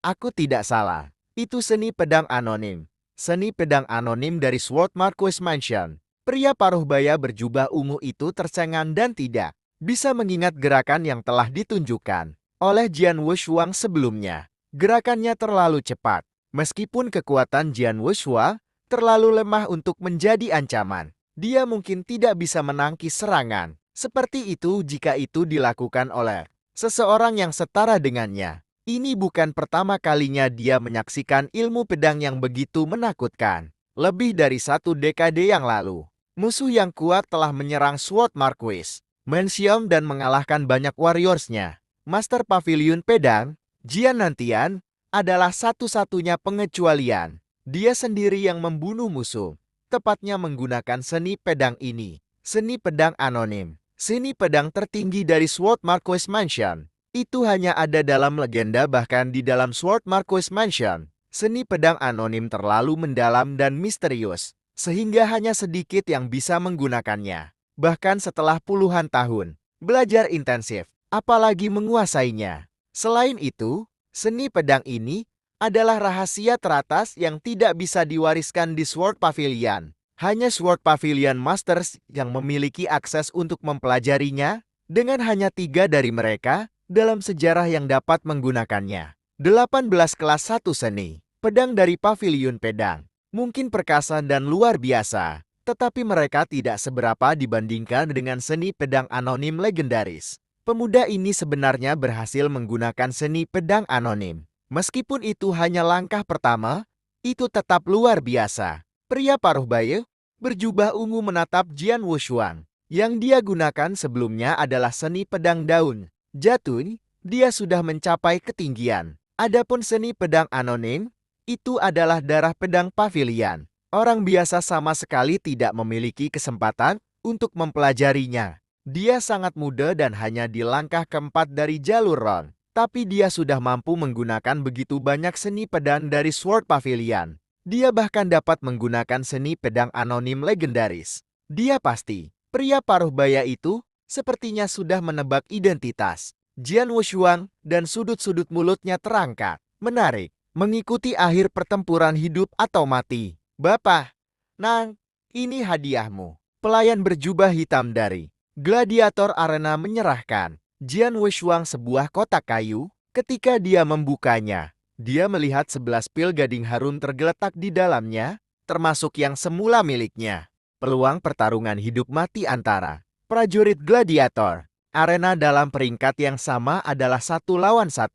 Aku tidak salah. Itu seni pedang anonim. Seni pedang anonim dari Sword Marquis Mansion. Pria paruh baya berjubah ungu itu tercengang dan tidak bisa mengingat gerakan yang telah ditunjukkan oleh Jian Wushuang sebelumnya. Gerakannya terlalu cepat. Meskipun kekuatan Jian Wushua terlalu lemah untuk menjadi ancaman, dia mungkin tidak bisa menangkis serangan seperti itu jika itu dilakukan oleh seseorang yang setara dengannya. Ini bukan pertama kalinya dia menyaksikan ilmu pedang yang begitu menakutkan. Lebih dari 1 dekade yang lalu, musuh yang kuat telah menyerang Sword Marquis Mansion dan mengalahkan banyak warriorsnya. Master Pavilion Pedang, Jian Nantian, adalah satu-satunya pengecualian. Dia sendiri yang membunuh musuh, tepatnya menggunakan seni pedang ini. Seni pedang anonim, seni pedang tertinggi dari Sword Marquis Mansion. Itu hanya ada dalam legenda, bahkan di dalam Sword Marquis Mansion. Seni pedang anonim terlalu mendalam dan misterius, sehingga hanya sedikit yang bisa menggunakannya. Bahkan setelah puluhan tahun belajar intensif, apalagi menguasainya. Selain itu, seni pedang ini adalah rahasia teratas yang tidak bisa diwariskan di Sword Pavilion. Hanya Sword Pavilion Masters yang memiliki akses untuk mempelajarinya, dengan hanya 3 dari mereka dalam sejarah yang dapat menggunakannya. 18 kelas 1 seni pedang dari Pavilion Pedang mungkin perkasa dan luar biasa, tetapi mereka tidak seberapa dibandingkan dengan seni pedang anonim legendaris. Pemuda ini sebenarnya berhasil menggunakan seni pedang anonim. Meskipun itu hanya langkah pertama, itu tetap luar biasa. Pria paruh baya berjubah ungu menatap Jian Wushuang. Yang dia gunakan sebelumnya adalah seni pedang daun jatun. Dia sudah mencapai ketinggian. Adapun seni pedang anonim, itu adalah darah pedang pavilion. Orang biasa sama sekali tidak memiliki kesempatan untuk mempelajarinya. Dia sangat muda dan hanya di langkah keempat dari jalur Ron. Tapi dia sudah mampu menggunakan begitu banyak seni pedang dari Sword Pavilion. Dia bahkan dapat menggunakan seni pedang anonim legendaris. Dia pasti, pria paruh baya itu sepertinya sudah menebak identitas Jian Wushuang dan sudut-sudut mulutnya terangkat. Menarik, mengikuti akhir pertempuran hidup atau mati. Bapak, Nang, ini hadiahmu. Pelayan berjubah hitam dari Gladiator Arena menyerahkan Jian Wushuang sebuah kotak kayu. Ketika dia membukanya, dia melihat 11 pil gading harum tergeletak di dalamnya, termasuk yang semula miliknya. Peluang pertarungan hidup mati antara prajurit gladiator arena dalam peringkat yang sama adalah 1 lawan 1,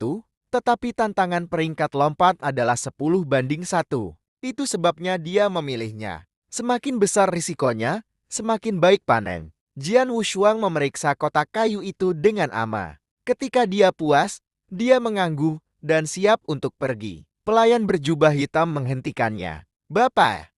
tetapi tantangan peringkat lompat adalah 10 banding 1. Itu sebabnya dia memilihnya. Semakin besar risikonya, semakin baik panen. Jian Wushuang memeriksa kotak kayu itu dengan ama. Ketika dia puas, dia mengangguk dan siap untuk pergi. Pelayan berjubah hitam menghentikannya. Bapak,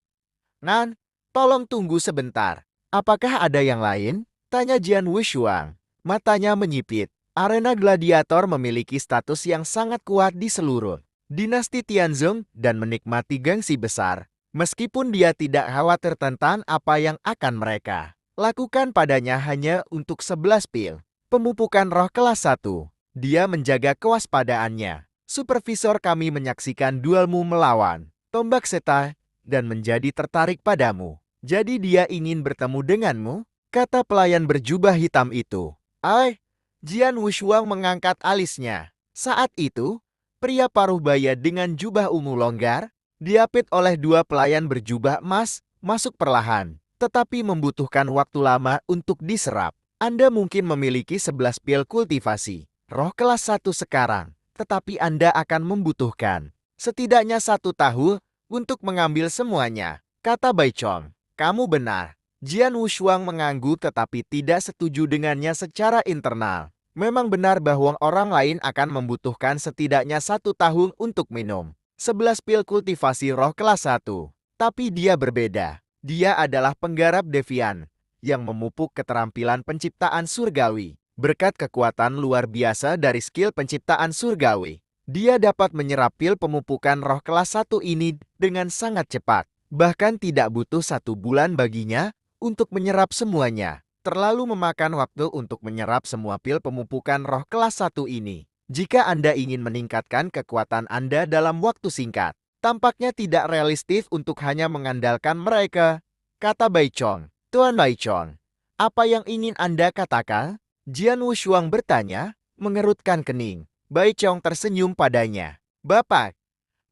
Nan, tolong tunggu sebentar. Apakah ada yang lain? Tanya Jian Wushuang. Matanya menyipit. Arena gladiator memiliki status yang sangat kuat di seluruh dinasti Tianzong dan menikmati gengsi besar. Meskipun dia tidak khawatir tentang apa yang akan mereka lakukan padanya hanya untuk 11 pil pemupukan roh kelas 1. Dia menjaga kewaspadaannya. Supervisor kami menyaksikan duelmu melawan tombak seta dan menjadi tertarik padamu. Jadi dia ingin bertemu denganmu, kata pelayan berjubah hitam itu. Jian Wushuang mengangkat alisnya. Saat itu, pria paruh baya dengan jubah ungu longgar, diapit oleh 2 pelayan berjubah emas, masuk perlahan, tetapi membutuhkan waktu lama untuk diserap. Anda mungkin memiliki 11 pil kultivasi roh kelas 1 sekarang, tetapi Anda akan membutuhkan setidaknya 1 tahun untuk mengambil semuanya, kata Bai Chong. Kamu benar. Jian Wushuang mengangguk tetapi tidak setuju dengannya secara internal. Memang benar bahwa orang lain akan membutuhkan setidaknya 1 tahun untuk minum 11 pil kultivasi roh kelas 1. Tapi dia berbeda. Dia adalah penggarap Devian yang memupuk keterampilan penciptaan surgawi. Berkat kekuatan luar biasa dari skill penciptaan surgawi, dia dapat menyerap pil pemupukan roh kelas 1 ini dengan sangat cepat. Bahkan tidak butuh 1 bulan baginya untuk menyerap semuanya. Terlalu memakan waktu untuk menyerap semua pil pemupukan roh kelas 1 ini. Jika Anda ingin meningkatkan kekuatan Anda dalam waktu singkat, tampaknya tidak realistis untuk hanya mengandalkan mereka, kata Bai Chong. Tuan Bai Chong, apa yang ingin Anda katakan? Jian Wushuang bertanya, mengerutkan kening. Bai Chong tersenyum padanya. Bapak,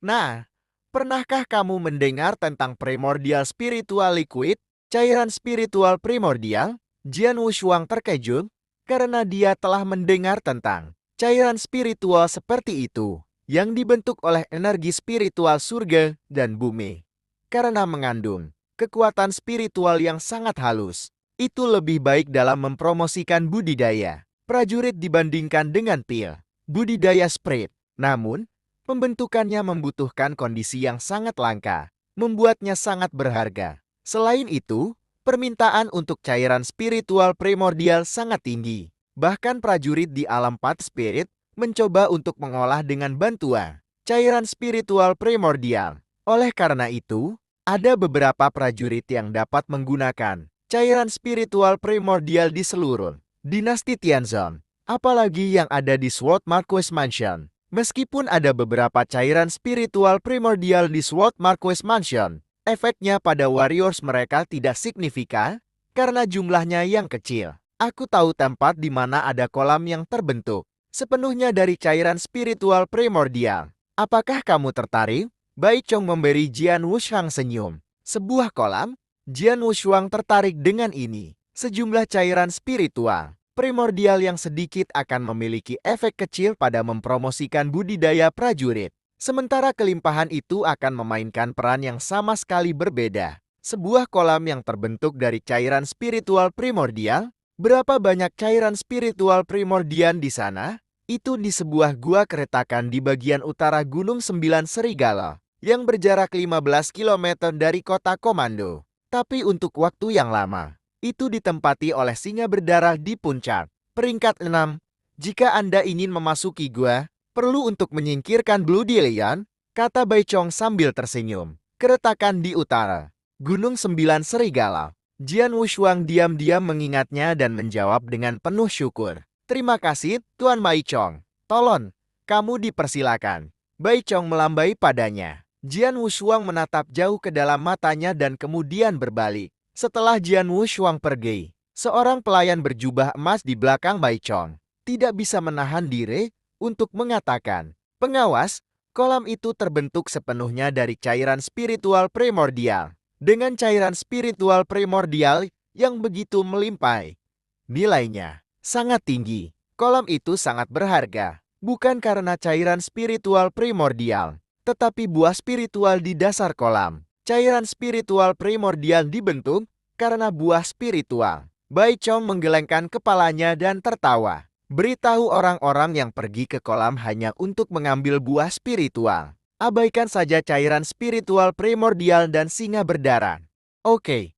nah, pernahkah kamu mendengar tentang primordial spiritual liquid, cairan spiritual primordial? Jian Wushuang terkejut karena dia telah mendengar tentang cairan spiritual seperti itu yang dibentuk oleh energi spiritual surga dan bumi. Karena mengandung kekuatan spiritual yang sangat halus, itu lebih baik dalam mempromosikan budidaya prajurit dibandingkan dengan pil budidaya spirit. Namun, pembentukannya membutuhkan kondisi yang sangat langka, membuatnya sangat berharga. Selain itu, permintaan untuk cairan spiritual primordial sangat tinggi. Bahkan prajurit di alam Path Spirit mencoba untuk mengolah dengan bantuan cairan spiritual primordial. Oleh karena itu, ada beberapa prajurit yang dapat menggunakan cairan spiritual primordial di seluruh dinasti Tianzong, apalagi yang ada di Sword Marquess Mansion. Meskipun ada beberapa cairan spiritual primordial di Sword Marquess Mansion, efeknya pada warriors mereka tidak signifikan karena jumlahnya yang kecil. Aku tahu tempat di mana ada kolam yang terbentuk sepenuhnya dari cairan spiritual primordial. Apakah kamu tertarik? Bai Chong memberi Jian Wushuang senyum. Sebuah kolam? Jian Wushuang tertarik dengan ini. Sejumlah cairan spiritual primordial yang sedikit akan memiliki efek kecil pada mempromosikan budidaya prajurit. Sementara kelimpahan itu akan memainkan peran yang sama sekali berbeda. Sebuah kolam yang terbentuk dari cairan spiritual primordial. Berapa banyak cairan spiritual primordial di sana? Itu di sebuah gua keretakan di bagian utara Gunung Sembilan Serigala yang berjarak 15 km dari kota Komando. Tapi untuk waktu yang lama, itu ditempati oleh singa berdarah di puncak. Peringkat 6. Jika Anda ingin memasuki gua, perlu untuk menyingkirkan Bloody Lion, kata Bai Chong sambil tersenyum. Keretakan di utara Gunung Sembilan Serigala. Jian Wushuang diam-diam mengingatnya dan menjawab dengan penuh syukur. Terima kasih, Tuan Bai Chong. Tolong, kamu dipersilakan. Bai Chong melambai padanya. Jian Wushuang menatap jauh ke dalam matanya dan kemudian berbalik. Setelah Jian Wushuang pergi, seorang pelayan berjubah emas di belakang Bai Chong tidak bisa menahan diri untuk mengatakan, "Pengawas, kolam itu terbentuk sepenuhnya dari cairan spiritual primordial. Dengan cairan spiritual primordial yang begitu melimpah, nilainya sangat tinggi. Kolam itu sangat berharga, bukan karena cairan spiritual primordial, tetapi buah spiritual di dasar kolam. Cairan spiritual primordial dibentuk karena buah spiritual." Bai Chong menggelengkan kepalanya dan tertawa. Beritahu orang-orang yang pergi ke kolam hanya untuk mengambil buah spiritual. Abaikan saja cairan spiritual primordial dan singa berdarah. Oke.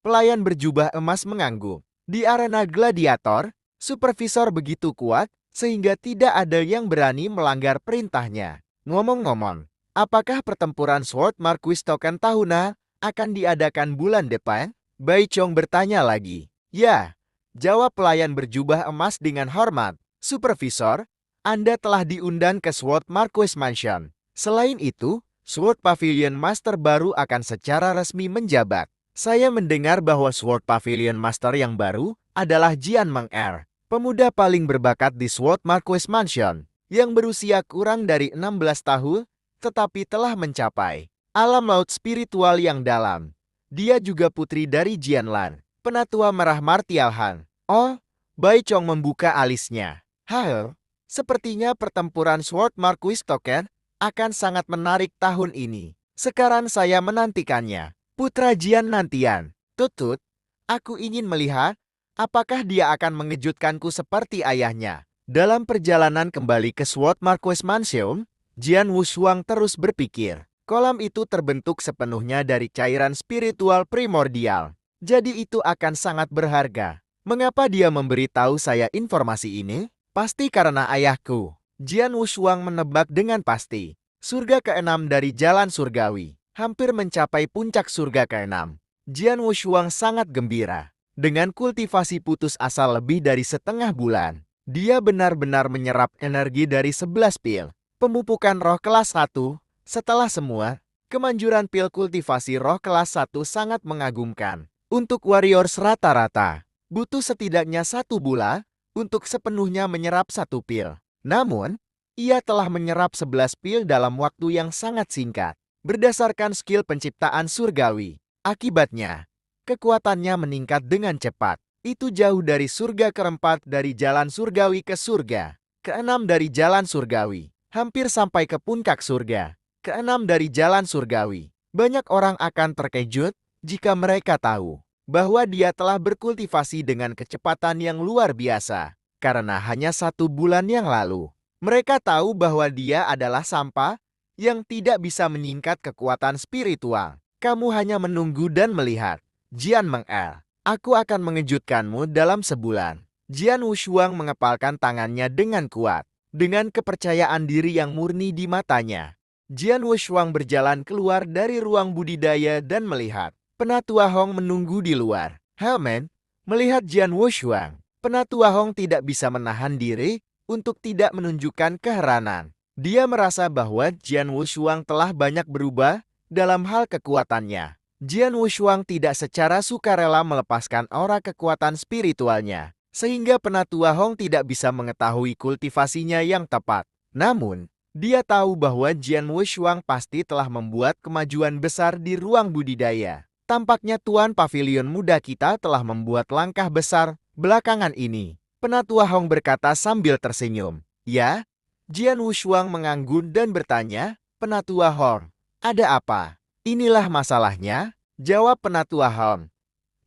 Pelayan berjubah emas mengangguk. Di arena gladiator, supervisor begitu kuat sehingga tidak ada yang berani melanggar perintahnya. Ngomong-ngomong, apakah pertempuran Sword Marquess Token tahunan akan diadakan bulan depan? Bai Chong bertanya lagi. Ya, jawab pelayan berjubah emas dengan hormat. Supervisor, Anda telah diundang ke Sword Marquess Mansion. Selain itu, Sword Pavilion Master baru akan secara resmi menjabat. Saya mendengar bahwa Sword Pavilion Master yang baru adalah Jian Meng-er, pemuda paling berbakat di Sword Marquess Mansion, yang berusia kurang dari 16 tahun, tetapi telah mencapai alam laut spiritual yang dalam. Dia juga putri dari Jian Lan, penatua merah martial Han. Oh, Bai Chong membuka alisnya. Hal, sepertinya pertempuran Sword Marquess Token akan sangat menarik tahun ini. Sekarang saya menantikannya. Putra Jian nantian. Tutut, aku ingin melihat apakah dia akan mengejutkanku seperti ayahnya. Dalam perjalanan kembali ke Sword Marquess Mansion, Jian Wushuang terus berpikir. Kolam itu terbentuk sepenuhnya dari cairan spiritual primordial. Jadi itu akan sangat berharga. Mengapa dia memberitahu saya informasi ini? Pasti karena ayahku. Jian Wushuang menebak dengan pasti. Surga ke-6 dari jalan surgawi. Hampir mencapai puncak surga ke-6. Jian Wushuang sangat gembira. Dengan kultivasi putus asa lebih dari setengah bulan, Dia benar-benar menyerap energi dari 11 pil. Pemupukan roh kelas 1, setelah semua, kemanjuran pil kultivasi roh kelas 1 sangat mengagumkan. Untuk warriors rata-rata, butuh setidaknya 1 bulan untuk sepenuhnya menyerap 1 pil. Namun, ia telah menyerap 11 pil dalam waktu yang sangat singkat, berdasarkan skill penciptaan surgawi. Akibatnya, kekuatannya meningkat dengan cepat. Itu jauh dari surga keempat dari jalan surgawi ke surga. Keenam dari jalan surgawi. Hampir sampai ke puncak surga. Keenam dari jalan surgawi. Banyak orang akan terkejut jika mereka tahu bahwa dia telah berkultivasi dengan kecepatan yang luar biasa. Karena hanya 1 bulan yang lalu, mereka tahu bahwa dia adalah sampah yang tidak bisa meningkat kekuatan spiritual. Kamu hanya menunggu dan melihat. Jian Meng-el, aku akan mengejutkanmu dalam sebulan. Jian Wushuang mengepalkan tangannya dengan kuat. Dengan kepercayaan diri yang murni di matanya, Jian Wushuang berjalan keluar dari ruang budidaya dan melihat. Penatua Hong menunggu di luar. Helmen, melihat Jian Wushuang, Penatua Hong tidak bisa menahan diri untuk tidak menunjukkan keheranan. Dia merasa bahwa Jian Wushuang telah banyak berubah dalam hal kekuatannya. Jian Wushuang tidak secara sukarela melepaskan aura kekuatan spiritualnya, sehingga Penatua Hong tidak bisa mengetahui kultivasinya yang tepat. Namun, dia tahu bahwa Jian Wushuang pasti telah membuat kemajuan besar di ruang budidaya. Tampaknya Tuan Pavilion Muda kita telah membuat langkah besar belakangan ini. Penatua Hong berkata sambil tersenyum. Ya? Jian Wushuang mengangguk dan bertanya, Penatua Hong, ada apa? Inilah masalahnya, jawab Penatua Hong.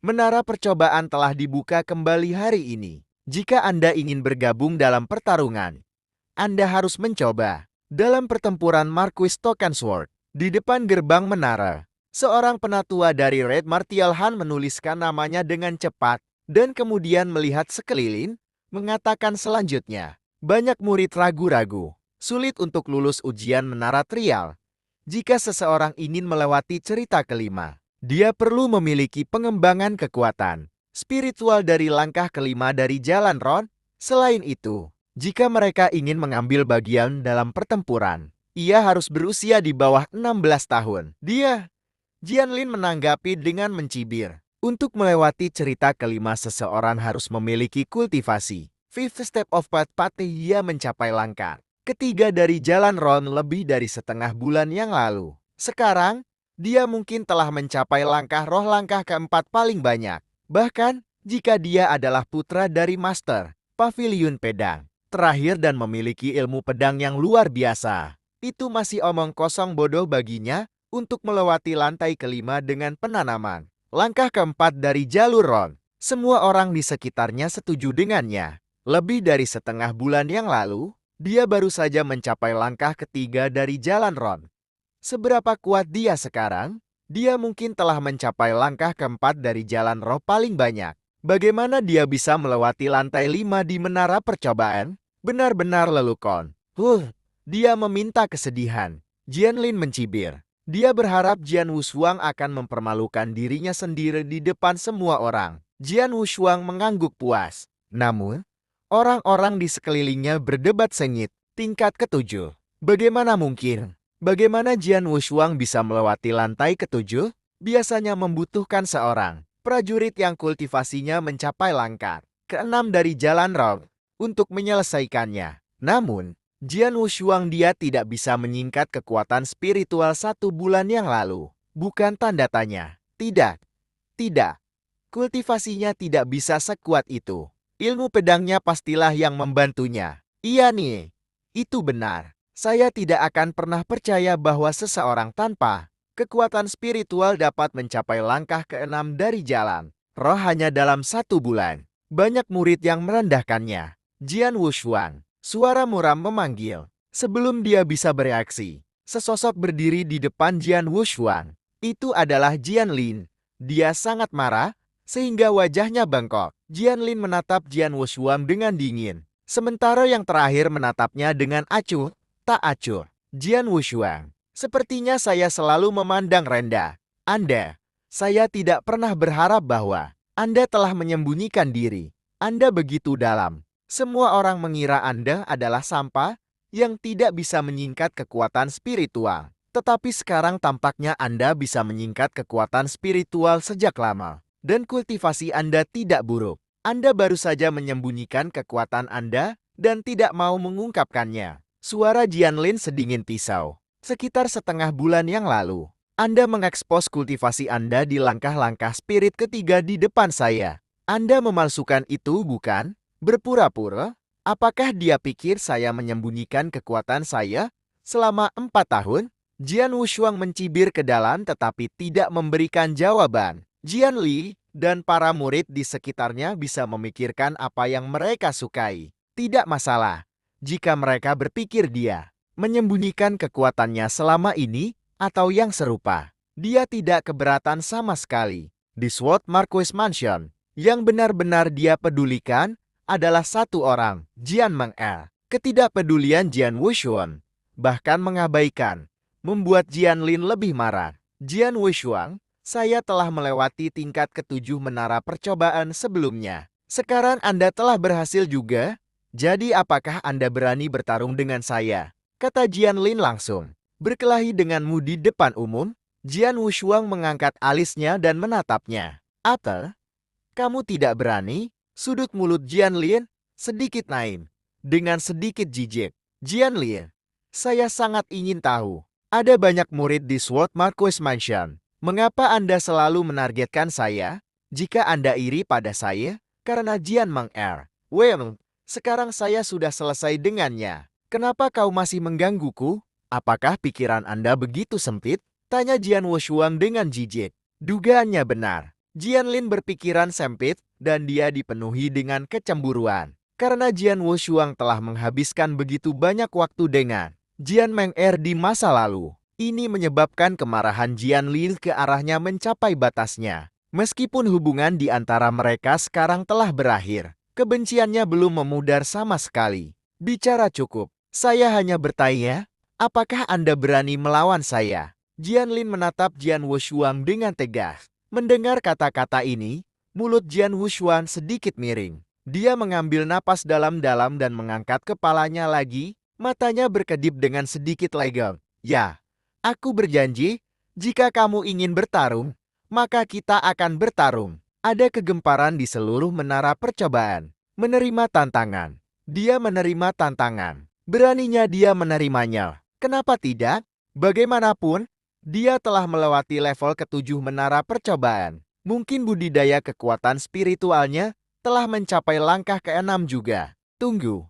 Menara percobaan telah dibuka kembali hari ini. Jika Anda ingin bergabung dalam pertarungan, Anda harus mencoba. Dalam pertempuran Marquis Tokensword, di depan gerbang menara, seorang penatua dari Red Martial Han menuliskan namanya dengan cepat, dan kemudian melihat sekeliling, mengatakan selanjutnya, banyak murid ragu-ragu, sulit untuk lulus ujian menara trial. Jika seseorang ingin melewati cerita kelima, dia perlu memiliki pengembangan kekuatan spiritual dari langkah kelima dari jalan Ron. Selain itu, jika mereka ingin mengambil bagian dalam pertempuran, ia harus berusia di bawah 16 tahun. Jianlin menanggapi dengan mencibir. Untuk melewati cerita kelima, seseorang harus memiliki kultivasi. Fifth Step of Path ia mencapai langkah ketiga dari jalan Ron lebih dari setengah bulan yang lalu. Sekarang, dia mungkin telah mencapai langkah roh langkah keempat paling banyak. Bahkan, jika dia adalah putra dari Master Pavilion Pedang terakhir dan memiliki ilmu pedang yang luar biasa, itu masih omong kosong bodoh baginya untuk melewati lantai kelima dengan penanaman. Langkah keempat dari jalur Ron. Semua orang di sekitarnya setuju dengannya. Lebih dari setengah bulan yang lalu, dia baru saja mencapai langkah ketiga dari jalan Ron. Seberapa kuat dia sekarang? Dia mungkin telah mencapai langkah keempat dari jalan roh paling banyak. Bagaimana dia bisa melewati lantai 5 di menara percobaan? Benar-benar lelukon. Dia meminta kesedihan. Jianlin mencibir. Dia berharap Jian Wushuang akan mempermalukan dirinya sendiri di depan semua orang. Jian Wushuang mengangguk puas. Namun, orang-orang di sekelilingnya berdebat sengit. Tingkat ketujuh. Bagaimana mungkin? Bagaimana Jian Wushuang bisa melewati lantai ketujuh? Biasanya membutuhkan seorang prajurit yang kultivasinya mencapai langkah keenam dari jalan Rong untuk menyelesaikannya. Namun, Jian Wushuang dia tidak bisa menyingkat kekuatan spiritual 1 bulan yang lalu. Bukan tanda tanya. Tidak. Kultivasinya tidak bisa sekuat itu. Ilmu pedangnya pastilah yang membantunya. Iya nih. Itu benar. Saya tidak akan pernah percaya bahwa seseorang tanpa kekuatan spiritual dapat mencapai langkah keenam dari jalan roh hanya dalam 1 bulan. Banyak murid yang merendahkannya. Jian Wushuang, suara muram memanggil. Sebelum dia bisa bereaksi, sesosok berdiri di depan Jian Wushuang. Itu adalah Jianlin. Dia sangat marah, sehingga wajahnya bengkok. Jianlin menatap Jian Wushuang dengan dingin, sementara yang terakhir menatapnya dengan acuh. Tak acuh. Jian Wushuang, sepertinya saya selalu memandang rendah Anda. Saya tidak pernah berharap bahwa Anda telah menyembunyikan diri. Anda begitu dalam. Semua orang mengira Anda adalah sampah yang tidak bisa menyingkat kekuatan spiritual. Tetapi sekarang tampaknya Anda bisa menyingkat kekuatan spiritual sejak lama. Dan kultivasi Anda tidak buruk. Anda baru saja menyembunyikan kekuatan Anda dan tidak mau mengungkapkannya. Suara Jianlin sedingin pisau. Sekitar setengah bulan yang lalu, Anda mengekspos kultivasi Anda di langkah-langkah spirit ketiga di depan saya. Anda memalsukan itu, bukan? Berpura-pura? Apakah dia pikir saya menyembunyikan kekuatan saya selama 4 tahun? Jian Wushuang mencibir ke dalam tetapi tidak memberikan jawaban. Jian Li dan para murid di sekitarnya bisa memikirkan apa yang mereka sukai. Tidak masalah jika mereka berpikir dia menyembunyikan kekuatannya selama ini atau yang serupa. Dia tidak keberatan sama sekali. Di Sword Marquis Mansion, yang benar-benar dia pedulikan adalah satu orang, Jian Meng-er. Ketidakpedulian Jian Wushuang bahkan mengabaikan membuat Jianlin lebih marah. Jian Wushuang, saya telah melewati tingkat ketujuh menara percobaan sebelumnya. Sekarang Anda telah berhasil juga. Jadi apakah Anda berani bertarung dengan saya? Kata Jianlin langsung. Berkelahi denganmu di depan umum? Jian Wushuang mengangkat alisnya dan menatapnya. Apa? Kamu tidak berani? Sudut mulut Jianlin sedikit naik. Dengan sedikit jijik. Jianlin, saya sangat ingin tahu. Ada banyak murid di Sword Marquis Mansion. Mengapa Anda selalu menargetkan saya? Jika Anda iri pada saya, karena Jian Meng-er. Well, sekarang saya sudah selesai dengannya. Kenapa kau masih menggangguku? Apakah pikiran Anda begitu sempit? Tanya Jian Wushuang dengan jijik. Dugaannya benar. Jianlin berpikiran sempit dan dia dipenuhi dengan kecemburuan. Karena Jian Wushuang telah menghabiskan begitu banyak waktu dengan Jian Meng-er di masa lalu. Ini menyebabkan kemarahan Jianlin ke arahnya mencapai batasnya. Meskipun hubungan di antara mereka sekarang telah berakhir, kebenciannya belum memudar sama sekali. Bicara cukup, saya hanya bertanya, apakah Anda berani melawan saya? Jianlin menatap Jian Wushuang dengan tegas. Mendengar kata-kata ini, mulut Jian Wushuang sedikit miring. Dia mengambil napas dalam-dalam dan mengangkat kepalanya lagi. Matanya berkedip dengan sedikit legam. Ya, aku berjanji, jika kamu ingin bertarung, maka kita akan bertarung. Ada kegemparan di seluruh menara percobaan. Menerima tantangan. Dia menerima tantangan. Beraninya dia menerimanya. Kenapa tidak? Bagaimanapun, dia telah melewati level ketujuh menara percobaan. Mungkin budidaya kekuatan spiritualnya telah mencapai langkah ke-6 juga. Tunggu.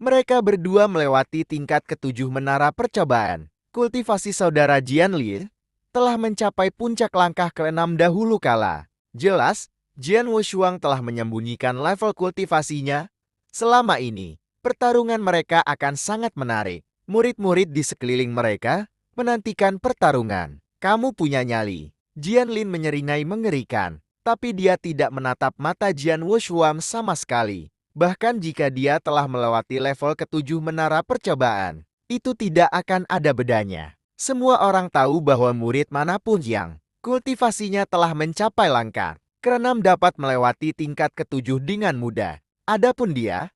Mereka berdua melewati tingkat ketujuh menara percobaan. Kultivasi saudara Jianlin telah mencapai puncak langkah ke-6 dahulu kala. Jelas, Jian Wushuang telah menyembunyikan level kultivasinya. Selama ini, pertarungan mereka akan sangat menarik. Murid-murid di sekeliling mereka menantikan pertarungan. Kamu punya nyali. Jianlin menyeringai mengerikan. Tapi dia tidak menatap mata Jian Wushuang sama sekali. Bahkan jika dia telah melewati level ketujuh menara percobaan, itu tidak akan ada bedanya. Semua orang tahu bahwa murid manapun yang kultivasinya telah mencapai langkah ke-6 dapat melewati tingkat ketujuh dengan mudah. Adapun dia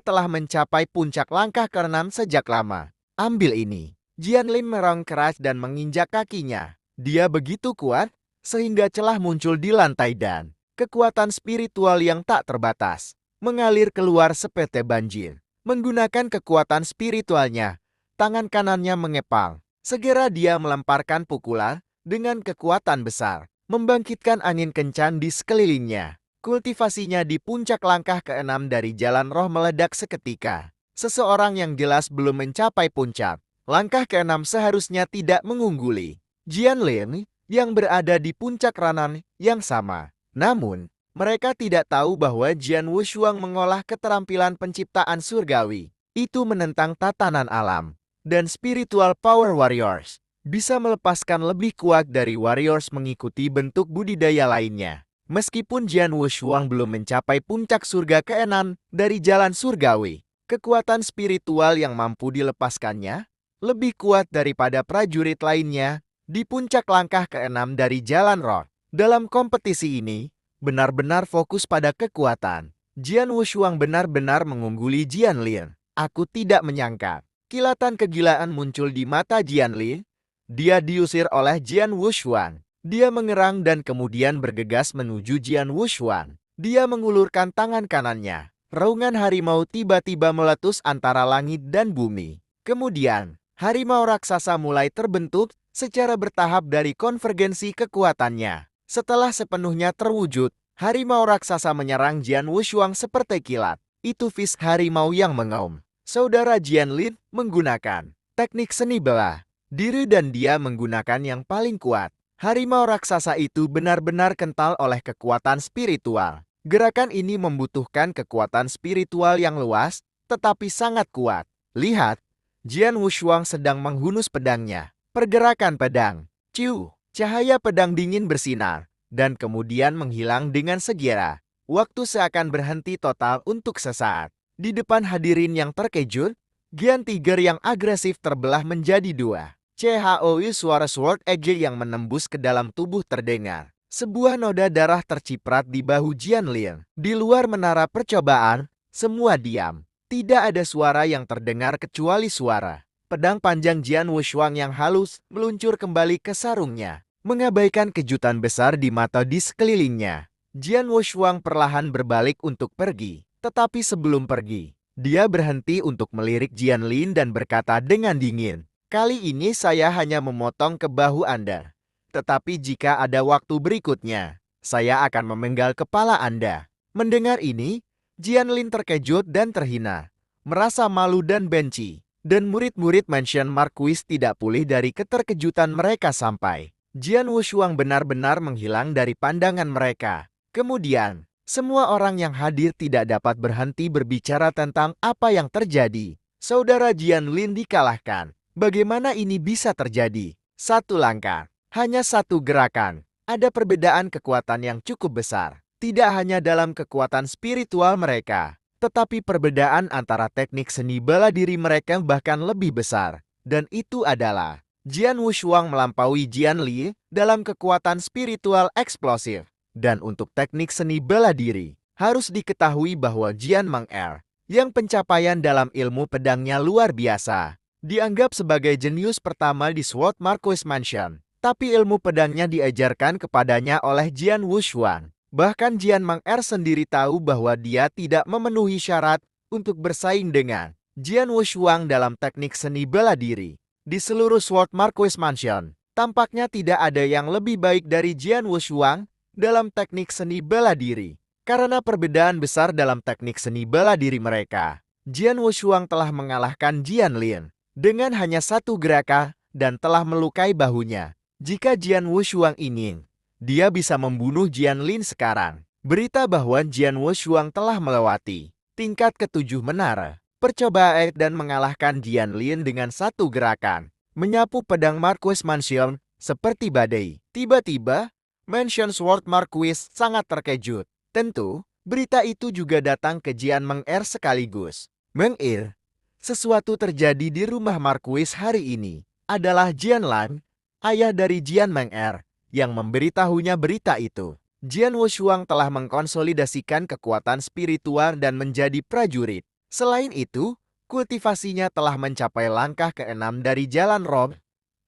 telah mencapai puncak langkah ke-6 sejak lama. Ambil ini. Jianlin merong keras dan menginjak kakinya. Dia begitu kuat sehingga celah muncul di lantai dan kekuatan spiritual yang tak terbatas mengalir keluar seperti banjir. Menggunakan kekuatan spiritualnya, tangan kanannya mengepal. Segera dia melemparkan pukulan dengan kekuatan besar, membangkitkan angin kencang di sekelilingnya. Kultivasinya di puncak langkah ke-6 dari jalan roh meledak seketika. Seseorang yang jelas belum mencapai puncak langkah ke-6 seharusnya tidak mengungguli Jianlin yang berada di puncak ranan yang sama. Namun, mereka tidak tahu bahwa Jian Wushuang mengolah keterampilan penciptaan surgawi. Itu menentang tatanan alam. Dan spiritual power warriors bisa melepaskan lebih kuat dari warriors mengikuti bentuk budidaya lainnya. Meskipun Jian Wushuang belum mencapai puncak surga ke-6 dari jalan surgawi, kekuatan spiritual yang mampu dilepaskannya lebih kuat daripada prajurit lainnya di puncak langkah ke-6 dari jalan roh. Dalam kompetisi ini, benar-benar fokus pada kekuatan. Jian Wushuang benar-benar mengungguli Jian Lin. Aku tidak menyangka. Kilatan kegilaan muncul di mata Jian Lin. Dia diusir oleh Jian Wushuang. Dia mengerang dan kemudian bergegas menuju Jian Wushuang. Dia mengulurkan tangan kanannya. Raungan harimau tiba-tiba meletus antara langit dan bumi. Kemudian, harimau raksasa mulai terbentuk secara bertahap dari konvergensi kekuatannya. Setelah sepenuhnya terwujud, harimau raksasa menyerang Jian Wushuang seperti kilat. Itu fisk harimau yang mengaum. Saudara Jian Lin menggunakan teknik seni bela diri dan dia menggunakan yang paling kuat. Harimau raksasa itu benar-benar kental oleh kekuatan spiritual. Gerakan ini membutuhkan kekuatan spiritual yang luas, tetapi sangat kuat. Lihat, Jian Wushuang sedang menghunus pedangnya. Pergerakan pedang. Ciu, cahaya pedang dingin bersinar, dan kemudian menghilang dengan segera. Waktu seakan berhenti total untuk sesaat. Di depan hadirin yang terkejut, Giant Tiger yang agresif terbelah menjadi dua. CHOI suara Sword Edge yang menembus ke dalam tubuh terdengar. Sebuah noda darah terciprat di bahu Jian Lin. Di luar menara percobaan, semua diam. Tidak ada suara yang terdengar kecuali suara pedang panjang Jian Wushuang yang halus meluncur kembali ke sarungnya, mengabaikan kejutan besar di mata di sekelilingnya. Jian Wushuang perlahan berbalik untuk pergi, tetapi sebelum pergi, dia berhenti untuk melirik Jian Lin dan berkata dengan dingin, "Kali ini saya hanya memotong ke bahu Anda. Tetapi jika ada waktu berikutnya, saya akan memenggal kepala Anda." Mendengar ini, Jian Lin terkejut dan terhina, merasa malu dan benci. Dan murid-murid Mansion Marquis tidak pulih dari keterkejutan mereka sampai Jian Wushuang benar-benar menghilang dari pandangan mereka. Kemudian, semua orang yang hadir tidak dapat berhenti berbicara tentang apa yang terjadi. Saudara Jian Lin dikalahkan. Bagaimana ini bisa terjadi? Satu langkah, hanya satu gerakan. Ada perbedaan kekuatan yang cukup besar. Tidak hanya dalam kekuatan spiritual mereka, tetapi perbedaan antara teknik seni bela diri mereka bahkan lebih besar. Dan itu adalah Jian Wushuang melampaui Jian Li dalam kekuatan spiritual eksplosif. Dan untuk teknik seni bela diri, harus diketahui bahwa Jian Meng-er, yang pencapaian dalam ilmu pedangnya luar biasa, dianggap sebagai jenius pertama di Sword Marquis Mansion. Tapi ilmu pedangnya diajarkan kepadanya oleh Jian Wushuang. Bahkan Jian Meng-er sendiri tahu bahwa dia tidak memenuhi syarat untuk bersaing dengan Jian Wushuang dalam teknik seni bela diri. Di seluruh Sword Marquis Mansion, tampaknya tidak ada yang lebih baik dari Jian Wushuang dalam teknik seni bela diri. Karena perbedaan besar dalam teknik seni bela diri mereka, Jian Wushuang telah mengalahkan Jian Lin dengan hanya satu gerakan dan telah melukai bahunya. Jika Jian Wushuang ingin, dia bisa membunuh Jian Lin sekarang. Berita bahwa Jian Wushuang telah melewati tingkat ke-7 menara percobaan dan mengalahkan Jian Lin dengan satu gerakan, menyapu pedang Marquis Mansion seperti badai. Tiba-tiba, Mansion Sword Marquis sangat terkejut. Tentu, berita itu juga datang ke Jian Meng-er sekaligus. Meng-er, sesuatu terjadi di rumah Marquis hari ini. Adalah Jian Lan, ayah dari Jian Meng-er, yang memberitahunya berita itu. Jian Wushuang telah mengkonsolidasikan kekuatan spiritual dan menjadi prajurit. Selain itu, kultivasinya telah mencapai langkah ke-6 dari Jalan Rob.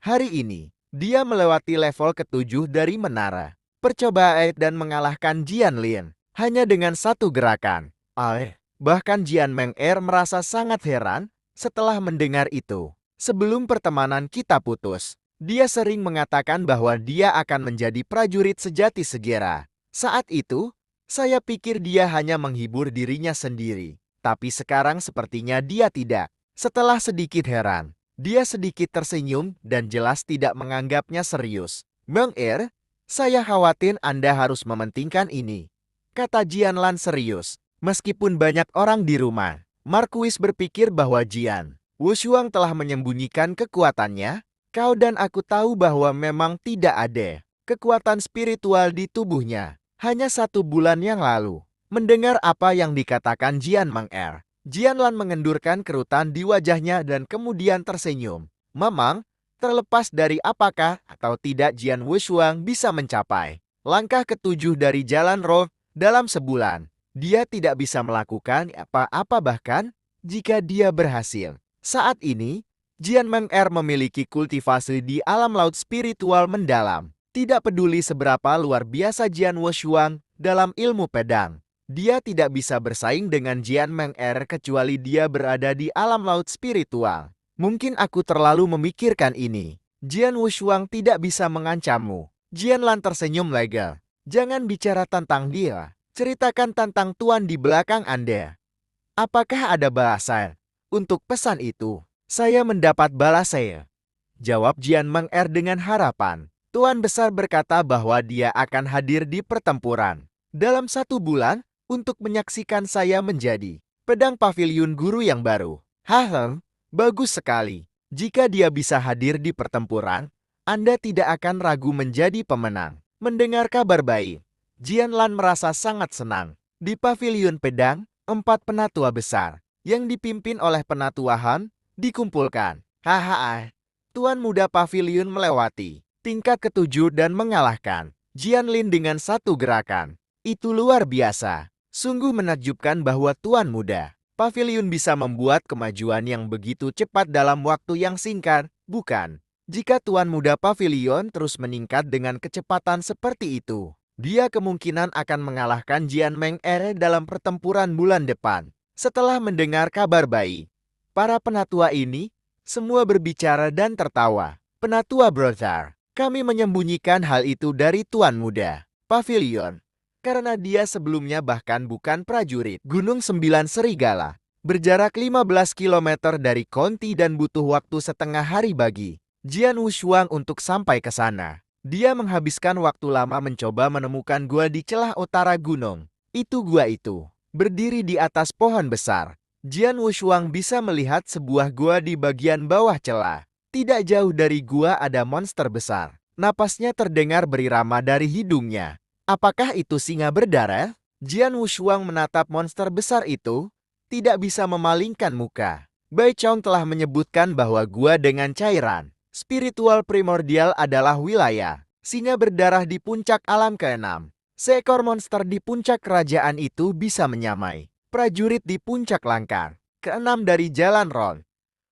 Hari ini, dia melewati level ke-7 dari menara percobaan dan mengalahkan Jian Lin hanya dengan satu gerakan. Bahkan Jian Meng-er merasa sangat heran setelah mendengar itu. Sebelum pertemanan kita putus, dia sering mengatakan bahwa dia akan menjadi prajurit sejati segera. Saat itu, saya pikir dia hanya menghibur dirinya sendiri. Tapi sekarang sepertinya dia tidak. Setelah sedikit heran, dia sedikit tersenyum dan jelas tidak menganggapnya serius. Meng-er, saya khawatir Anda harus mementingkan ini, kata Jian Lan serius. Meskipun banyak orang di rumah, Marquis berpikir bahwa Jian Wushuang telah menyembunyikan kekuatannya. Kau dan aku tahu bahwa memang tidak ada kekuatan spiritual di tubuhnya. Hanya 1 bulan yang lalu, mendengar apa yang dikatakan Jian Meng-er, Jian Lan mengendurkan kerutan di wajahnya dan kemudian tersenyum. Memang, terlepas dari apakah atau tidak Jian Wushuang bisa mencapai langkah ke-7 dari Jalan Roh dalam sebulan, Dia tidak bisa melakukan apa-apa bahkan jika dia berhasil. Saat ini, Jian Meng-er memiliki kultivasi di alam laut spiritual mendalam. Tidak peduli seberapa luar biasa Jian Wushuang dalam ilmu pedang, dia tidak bisa bersaing dengan Jian Meng-er kecuali dia berada di alam laut spiritual. Mungkin aku terlalu memikirkan ini. Jian Wushuang tidak bisa mengancammu. Jian Lan tersenyum lega. Jangan bicara tentang dia. Ceritakan tentang Tuan di belakang Anda. Apakah ada balasan untuk pesan itu? Saya mendapat balasan, jawab Jian Meng-er dengan harapan. Tuan Besar berkata bahwa dia akan hadir di pertempuran dalam 1 bulan untuk menyaksikan saya menjadi pedang pavilion guru yang baru. Hahem, bagus sekali. Jika dia bisa hadir di pertempuran, Anda tidak akan ragu menjadi pemenang. Mendengar kabar baik, Jian Lan merasa sangat senang. Di pavilion pedang, 4 penatua besar yang dipimpin oleh penatua Han dikumpulkan. Hahaha, Tuan Muda Pavilion melewati tingkat ke-7 dan mengalahkan Jian Lin dengan 1 gerakan. Itu luar biasa. Sungguh menakjubkan bahwa Tuan Muda Pavilion bisa membuat kemajuan yang begitu cepat dalam waktu yang singkat, bukan? Jika Tuan Muda Pavilion terus meningkat dengan kecepatan seperti itu, dia kemungkinan akan mengalahkan Jian Meng-er dalam pertempuran bulan depan. Setelah mendengar kabar baik, para penatua ini semua berbicara dan tertawa. Penatua Brother, kami menyembunyikan hal itu dari Tuan Muda Pavilion, karena dia sebelumnya bahkan bukan prajurit Gunung 9 Serigala. Berjarak 15 km dari Konti dan butuh waktu setengah hari bagi Jian Wushuang untuk sampai ke sana. Dia menghabiskan waktu lama mencoba menemukan gua di celah utara gunung. Itu gua itu, berdiri di atas pohon besar. Jian Wushuang bisa melihat sebuah gua di bagian bawah celah. Tidak jauh dari gua ada monster besar. Napasnya terdengar berirama dari hidungnya. Apakah itu singa berdarah? Jian Wushuang menatap monster besar itu, tidak bisa memalingkan muka. Bai Chong telah menyebutkan bahwa gua dengan cairan spiritual primordial adalah wilayah singa berdarah di puncak alam ke-6. Seekor monster di puncak kerajaan itu bisa menyamai prajurit di puncak langkah ke-6 dari jalan roh.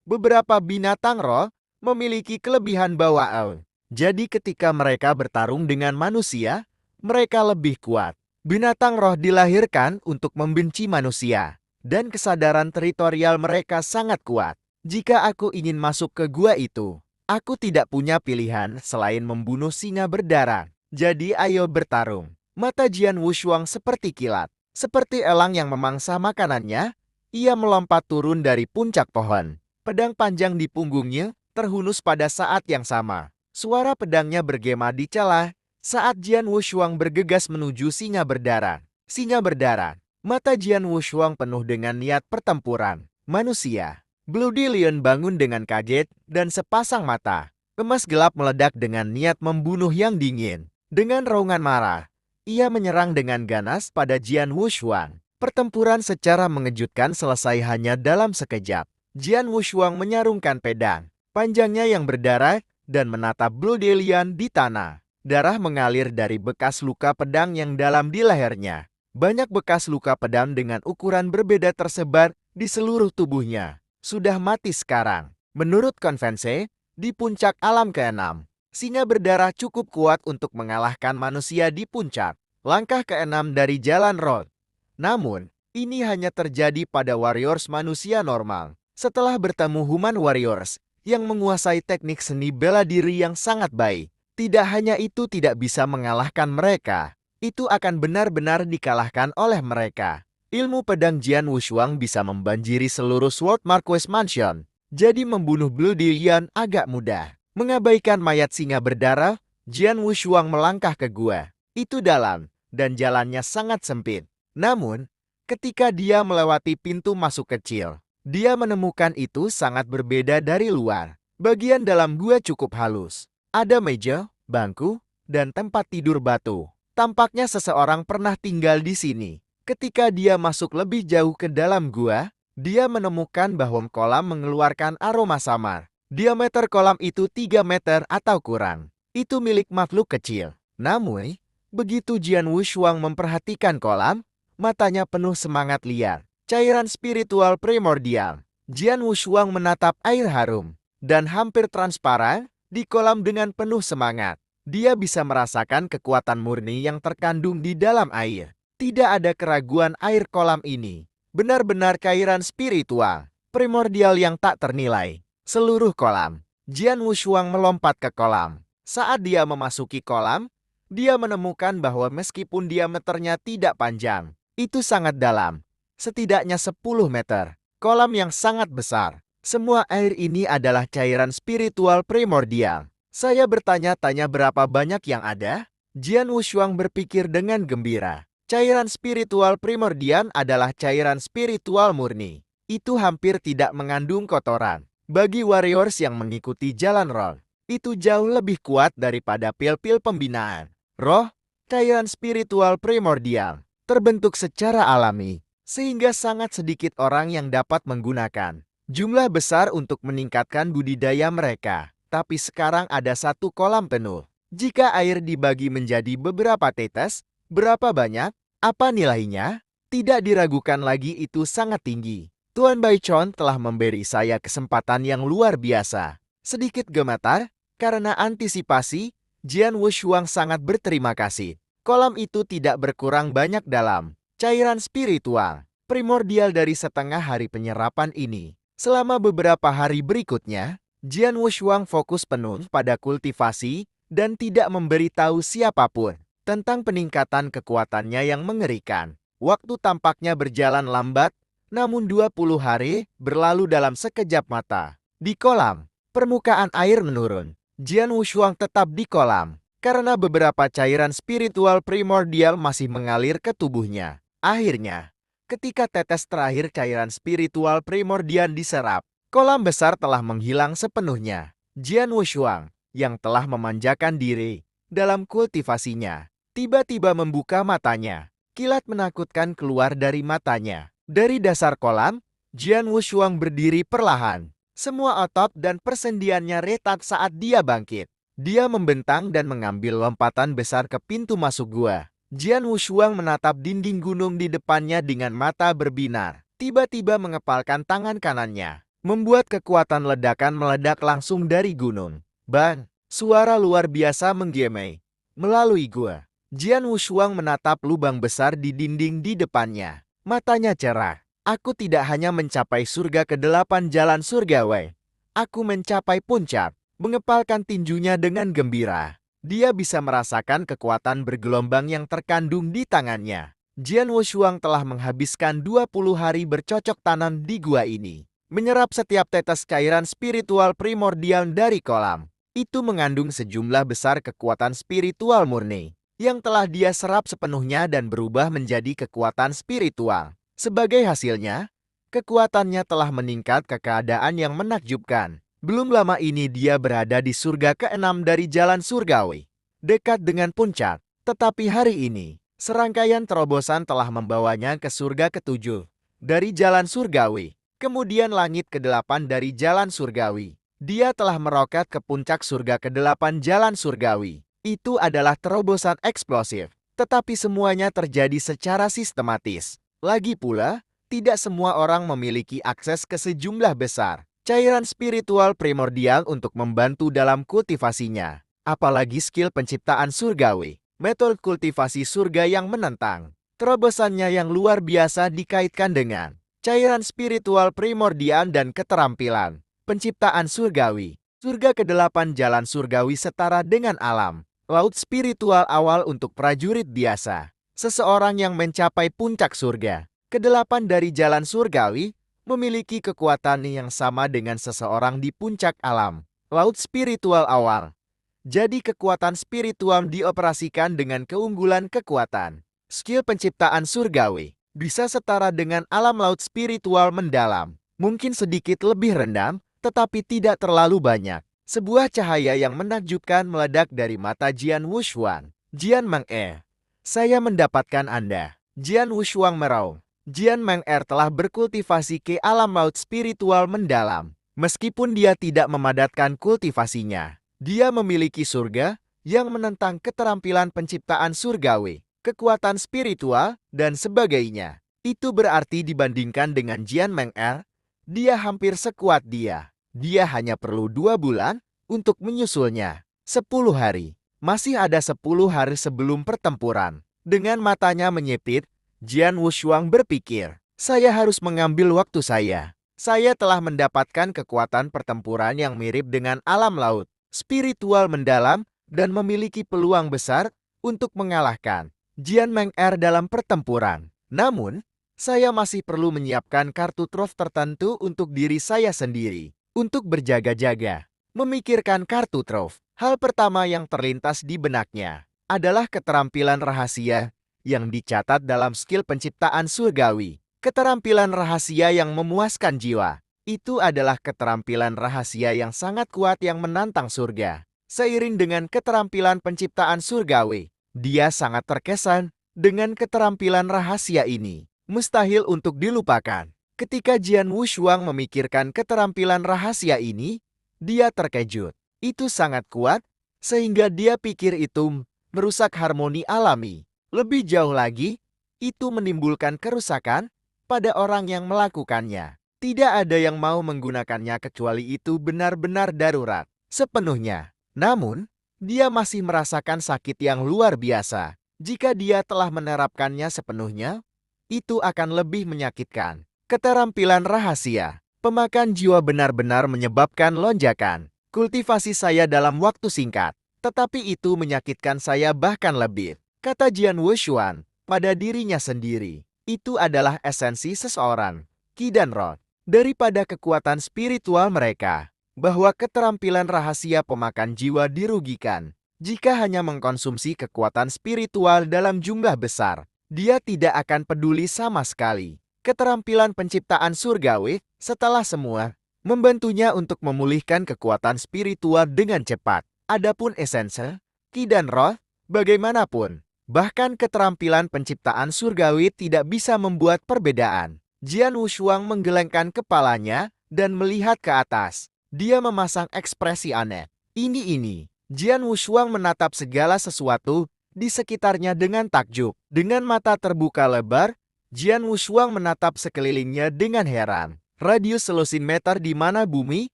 Beberapa binatang roh memiliki kelebihan bawaan. Jadi ketika mereka bertarung dengan manusia, mereka lebih kuat. Binatang roh dilahirkan untuk membenci manusia, dan kesadaran teritorial mereka sangat kuat. Jika aku ingin masuk ke gua itu, aku tidak punya pilihan selain membunuh singa berdarah. Jadi ayo bertarung. Mata Jian Wushuang seperti kilat. Seperti elang yang memangsa makanannya, ia melompat turun dari puncak pohon. Pedang panjang di punggungnya terhunus pada saat yang sama. Suara pedangnya bergema di celah saat Jian Wushuang bergegas menuju singa berdarah. Singa berdarah. Mata Jian Wushuang penuh dengan niat pertempuran. Manusia. Bloody Lion bangun dengan kaget dan sepasang mata emas gelap meledak dengan niat membunuh yang dingin. Dengan raungan marah, ia menyerang dengan ganas pada Jian Wushuang. Pertempuran secara mengejutkan selesai hanya dalam sekejap. Jian Wushuang menyarungkan pedang panjangnya yang berdarah dan menatap Bloody Lion di tanah. Darah mengalir dari bekas luka pedang yang dalam di lehernya. Banyak bekas luka pedang dengan ukuran berbeda tersebar di seluruh tubuhnya. Sudah mati sekarang. Menurut konvensi, di puncak alam ke-6, singa berdarah cukup kuat untuk mengalahkan manusia di puncak langkah ke-6 dari jalan road. Namun, ini hanya terjadi pada warriors manusia normal. Setelah bertemu human warriors yang menguasai teknik seni bela diri yang sangat baik, tidak hanya itu tidak bisa mengalahkan mereka, itu akan benar-benar dikalahkan oleh mereka. Ilmu pedang Jian Wushuang bisa membanjiri seluruh Sword Marquess Mansion. Jadi membunuh Bloody Lion agak mudah. Mengabaikan mayat singa berdarah, Jian Wushuang melangkah ke gua. Itu dalam, dan jalannya sangat sempit. Namun, ketika dia melewati pintu masuk kecil, dia menemukan itu sangat berbeda dari luar. Bagian dalam gua cukup halus. Ada meja, bangku, dan tempat tidur batu. Tampaknya seseorang pernah tinggal di sini. Ketika dia masuk lebih jauh ke dalam gua, dia menemukan bahwa kolam mengeluarkan aroma samar. Diameter kolam itu 3 meter atau kurang. Itu milik makhluk kecil. Namun, begitu Jian Wushuang memperhatikan kolam, Matanya penuh semangat liar. Cairan spiritual primordial. Jian Wushuang menatap air harum dan hampir transparan di kolam dengan penuh semangat. Dia bisa merasakan kekuatan murni yang terkandung di dalam air. Tidak ada keraguan, air kolam ini benar-benar cairan spiritual primordial yang tak ternilai. Seluruh kolam. Jian Wushuang melompat ke kolam. Saat dia memasuki kolam, dia menemukan bahwa meskipun diameternya tidak panjang, itu sangat dalam. Setidaknya 10 meter. Kolam yang sangat besar. Semua air ini adalah cairan spiritual primordial. Saya bertanya-tanya berapa banyak yang ada? Jian Wushuang berpikir dengan gembira. Cairan spiritual primordial adalah cairan spiritual murni. Itu hampir tidak mengandung kotoran. Bagi warriors yang mengikuti jalan roh, itu jauh lebih kuat daripada pil-pil pembinaan. Roh, cairan spiritual primordial, terbentuk secara alami, sehingga sangat sedikit orang yang dapat menggunakan. Jumlah besar untuk meningkatkan budidaya mereka. Tapi sekarang ada satu kolam penuh. Jika air dibagi menjadi beberapa tetes, berapa banyak? Apa nilainya? Tidak diragukan lagi, itu sangat tinggi. Tuan Baichon telah memberi saya kesempatan yang luar biasa. Sedikit gemetar, karena antisipasi, Jian Wushuang sangat berterima kasih. Kolam itu tidak berkurang banyak dalam cairan spiritual primordial dari setengah hari penyerapan ini. Selama beberapa hari berikutnya, Jian Wushuang fokus penuh pada kultivasi dan tidak memberitahu siapapun tentang peningkatan kekuatannya yang mengerikan. Waktu tampaknya berjalan lambat, namun 20 hari berlalu dalam sekejap mata. Di kolam, permukaan air menurun. Jian Wushuang tetap di kolam, karena beberapa cairan spiritual primordial masih mengalir ke tubuhnya. Akhirnya, ketika tetes terakhir cairan spiritual primordial diserap, kolam besar telah menghilang sepenuhnya. Jian Wushuang, yang telah memanjakan diri dalam kultivasinya, tiba-tiba membuka matanya. Kilat menakutkan keluar dari matanya. Dari dasar kolam, Jian Wushuang berdiri perlahan. Semua otot dan persendiannya retak saat dia bangkit. Dia membentang dan mengambil lompatan besar ke pintu masuk gua. Jian Wushuang menatap dinding gunung di depannya dengan mata berbinar. Tiba-tiba mengepalkan tangan kanannya, membuat kekuatan ledakan meledak langsung dari gunung. Bang! Suara luar biasa menggemei melalui gua. Jian Wushuang menatap lubang besar di dinding di depannya. Matanya cerah. Aku tidak hanya mencapai surga ke-8 jalan surgawi. Aku mencapai puncak. Mengepalkan tinjunya dengan gembira. Dia bisa merasakan kekuatan bergelombang yang terkandung di tangannya. Jian Wushuang telah menghabiskan 20 hari bercocok tanam di gua ini. Menyerap setiap tetes cairan spiritual primordial dari kolam. Itu mengandung sejumlah besar kekuatan spiritual murni yang telah dia serap sepenuhnya dan berubah menjadi kekuatan spiritual. Sebagai hasilnya, kekuatannya telah meningkat ke keadaan yang menakjubkan. Belum lama ini dia berada di surga ke-6 dari jalan surgawi, dekat dengan puncak. Tetapi hari ini, serangkaian terobosan telah membawanya ke surga ke-7 dari jalan surgawi, kemudian langit ke-8 dari jalan surgawi. Dia telah meroket ke puncak surga ke-8 jalan surgawi. Itu adalah terobosan eksplosif, tetapi semuanya terjadi secara sistematis. Lagi pula, tidak semua orang memiliki akses ke sejumlah besar cairan spiritual primordial untuk membantu dalam kultivasinya. Apalagi skill penciptaan surgawi, metode kultivasi surga yang menentang. Terobosannya yang luar biasa dikaitkan dengan cairan spiritual primordial dan keterampilan penciptaan surgawi. Surga ke-8 jalan surgawi setara dengan alam. Laut spiritual awal untuk prajurit biasa. Seseorang yang mencapai puncak surga ke-8 dari jalan surgawi memiliki kekuatan yang sama dengan seseorang di puncak alam. Laut spiritual awal. Jadi kekuatan spiritual dioperasikan dengan keunggulan kekuatan. Skill penciptaan surgawi bisa setara dengan alam laut spiritual mendalam. Mungkin sedikit lebih rendah, tetapi tidak terlalu banyak. Sebuah cahaya yang menakjubkan meledak dari mata Jian Wushuang. Jian Meng-er, saya mendapatkan Anda. Jian Wushuang meraung. Jian Meng-er telah berkultivasi ke alam laut spiritual mendalam. Meskipun dia tidak memadatkan kultivasinya, dia memiliki surga yang menentang keterampilan penciptaan surgawi. kekuatan spiritual, dan sebagainya. Itu berarti dibandingkan dengan Jian Meng'er, dia hampir sekuat dia. Dia hanya perlu 2 bulan untuk menyusulnya. 10 hari. Masih ada 10 hari sebelum pertempuran. Dengan matanya menyipit, Jian Wushuang berpikir, saya harus mengambil waktu saya. Saya telah mendapatkan kekuatan pertempuran yang mirip dengan alam laut, spiritual mendalam, dan memiliki peluang besar untuk mengalahkan Jian Meng'er dalam pertempuran. Namun, saya masih perlu menyiapkan kartu truf tertentu untuk diri saya sendiri. Untuk berjaga-jaga, memikirkan kartu truf. Hal pertama yang terlintas di benaknya adalah keterampilan rahasia yang dicatat dalam skill penciptaan surgawi. Keterampilan rahasia yang memuaskan jiwa. Itu adalah keterampilan rahasia yang sangat kuat yang menantang surga. Seiring dengan keterampilan penciptaan surgawi, dia sangat terkesan dengan keterampilan rahasia ini. Mustahil untuk dilupakan. Ketika Jian Wushuang memikirkan keterampilan rahasia ini, dia terkejut. Itu sangat kuat, sehingga dia pikir itu merusak harmoni alami. Lebih jauh lagi, itu menimbulkan kerusakan pada orang yang melakukannya. Tidak ada yang mau menggunakannya kecuali itu benar-benar darurat sepenuhnya. Namun, dia masih merasakan sakit yang luar biasa. Jika dia telah menerapkannya sepenuhnya, itu akan lebih menyakitkan. Keterampilan rahasia, pemakan jiwa benar-benar menyebabkan lonjakan. Kultivasi saya dalam waktu singkat, tetapi itu menyakitkan saya bahkan lebih. Kata Jian Wushuan pada dirinya sendiri. Itu adalah esensi seseorang, Qi dan Rou, daripada kekuatan spiritual mereka. Bahwa keterampilan rahasia pemakan jiwa dirugikan. Jika hanya mengkonsumsi kekuatan spiritual dalam jumlah besar, dia tidak akan peduli sama sekali. Keterampilan penciptaan surgawi, setelah semua, membantunya untuk memulihkan kekuatan spiritual dengan cepat. Adapun esensi, Qi dan Rou, bagaimanapun, bahkan keterampilan penciptaan surgawi tidak bisa membuat perbedaan. Jian Wushuang menggelengkan kepalanya dan melihat ke atas. Dia memasang ekspresi aneh. Ini. Jian Wushuang menatap segala sesuatu di sekitarnya dengan takjub. Dengan mata terbuka lebar, Jian Wushuang menatap sekelilingnya dengan heran. Radius selusin meter di mana bumi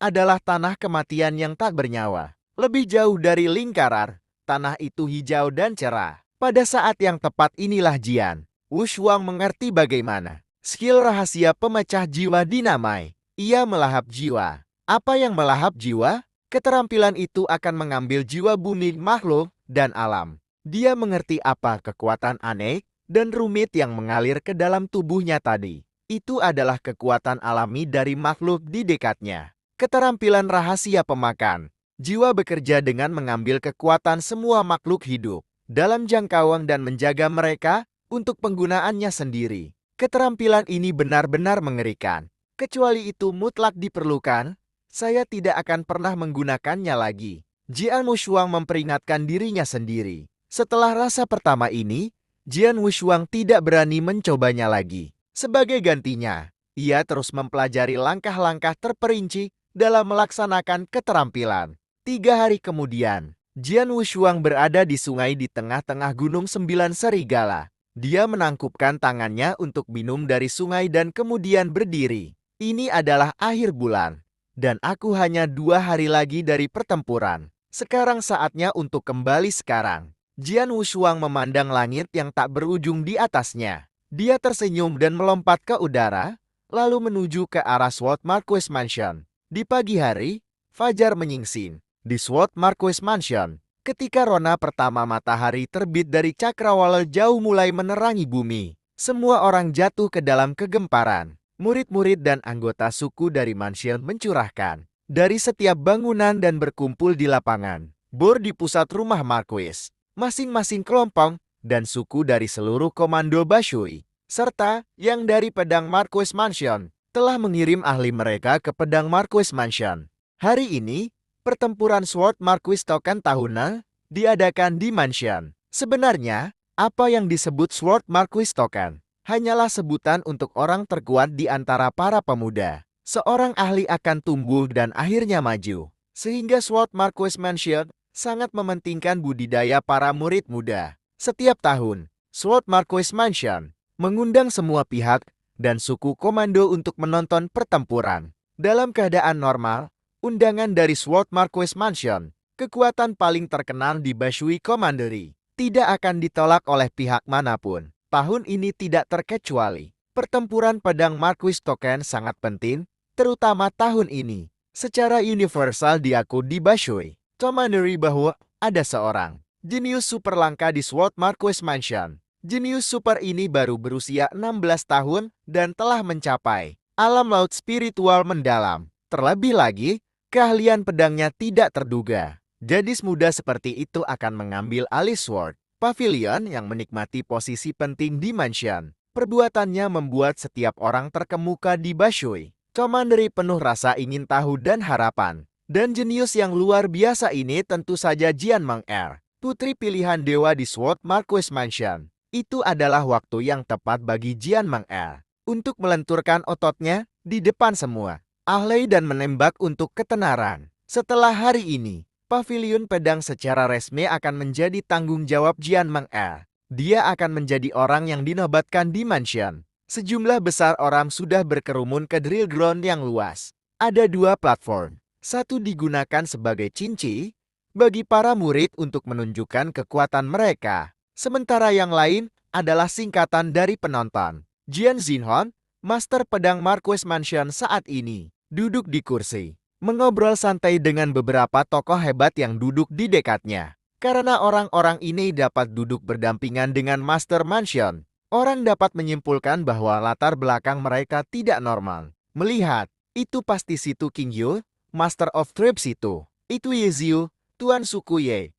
adalah tanah kematian yang tak bernyawa. Lebih jauh dari lingkaran, tanah itu hijau dan cerah. Pada saat yang tepat inilah Jian Wushuang mengerti bagaimana skill rahasia pemecah jiwa dinamai. Ia melahap jiwa. Apa yang melahap jiwa? Keterampilan itu akan mengambil jiwa bumi, makhluk, dan alam. Dia mengerti apa kekuatan aneh dan rumit yang mengalir ke dalam tubuhnya tadi. Itu adalah kekuatan alami dari makhluk di dekatnya. Keterampilan rahasia pemakan. Jiwa bekerja dengan mengambil kekuatan semua makhluk hidup dalam jangkauan dan menjaga mereka untuk penggunaannya sendiri. Keterampilan ini benar-benar mengerikan. Kecuali itu mutlak diperlukan, saya tidak akan pernah menggunakannya lagi. Jian Wushuang memperingatkan dirinya sendiri. Setelah rasa pertama ini, Jian Wushuang tidak berani mencobanya lagi. Sebagai gantinya, ia terus mempelajari langkah-langkah terperinci dalam melaksanakan keterampilan. 3 hari kemudian, Jian Wushuang berada di sungai di tengah-tengah Gunung Sembilan Serigala. Dia menangkupkan tangannya untuk minum dari sungai dan kemudian berdiri. Ini adalah akhir bulan, dan aku hanya 2 hari lagi dari pertempuran. Sekarang saatnya untuk kembali sekarang. Jian Wushuang memandang langit yang tak berujung di atasnya. Dia tersenyum dan melompat ke udara, lalu menuju ke arah Sword Marquis Mansion. Di pagi hari, fajar menyingsing. Di Sword Marquis Mansion, ketika rona pertama matahari terbit dari cakrawala jauh mulai menerangi bumi, semua orang jatuh ke dalam kegemparan. Murid-murid dan anggota suku dari mansion mencurahkan dari setiap bangunan dan berkumpul di lapangan bor di pusat rumah Marquis. Masing-masing kelompok dan suku dari seluruh komando Bashui, serta yang dari pedang Marquis Mansion, telah mengirim ahli mereka ke pedang Marquis Mansion. Hari ini, pertempuran Sword Marquis Token tahunan diadakan di Mansion. Sebenarnya, apa yang disebut Sword Marquis Token hanyalah sebutan untuk orang terkuat di antara para pemuda. Seorang ahli akan tumbuh dan akhirnya maju, sehingga Sword Marquis Mansion sangat mementingkan budidaya para murid muda. Setiap tahun, Sword Marquis Mansion mengundang semua pihak dan suku komando untuk menonton pertempuran. Dalam keadaan normal, undangan dari Sword Marquis Mansion, kekuatan paling terkenal di Bashui Commandery, tidak akan ditolak oleh pihak manapun. Tahun ini tidak terkecuali. Pertempuran pedang Marquis Token sangat penting, terutama tahun ini. Secara universal diakui di Bashui Commandery bahwa ada seorang jenius super langka di Sword Marquis Mansion. Jenius super ini baru berusia 16 tahun dan telah mencapai alam laut spiritual mendalam. Terlebih lagi, keahlian pedangnya tidak terduga. Gadis muda seperti itu akan mengambil alih Sword Pavilion yang menikmati posisi penting di mansion. Perbuatannya membuat setiap orang terkemuka di Bashui Commandery penuh rasa ingin tahu dan harapan. Dan jenius yang luar biasa ini tentu saja Jian Meng-er, putri pilihan dewa di Sword Marquis Mansion. Itu adalah waktu yang tepat bagi Jian Meng-er untuk melenturkan ototnya di depan semua ahli dan menembak untuk ketenaran. Setelah hari ini, pavilion pedang secara resmi akan menjadi tanggung jawab Jian Meng-er. Dia akan menjadi orang yang dinobatkan di mansion. Sejumlah besar orang sudah berkerumun ke drill ground yang luas. Ada 2 platform. Satu digunakan sebagai cinci bagi para murid untuk menunjukkan kekuatan mereka. Sementara yang lain adalah singkatan dari penonton. Jian Xinhong, master pedang Marquis Mansion saat ini, duduk di kursi, mengobrol santai dengan beberapa tokoh hebat yang duduk di dekatnya. Karena orang-orang ini dapat duduk berdampingan dengan Master Mansion, orang dapat menyimpulkan bahwa latar belakang mereka tidak normal. Melihat, itu pasti situ King Yu, Master of Tribes itu Ye Xiu, Tuan Suku Ye.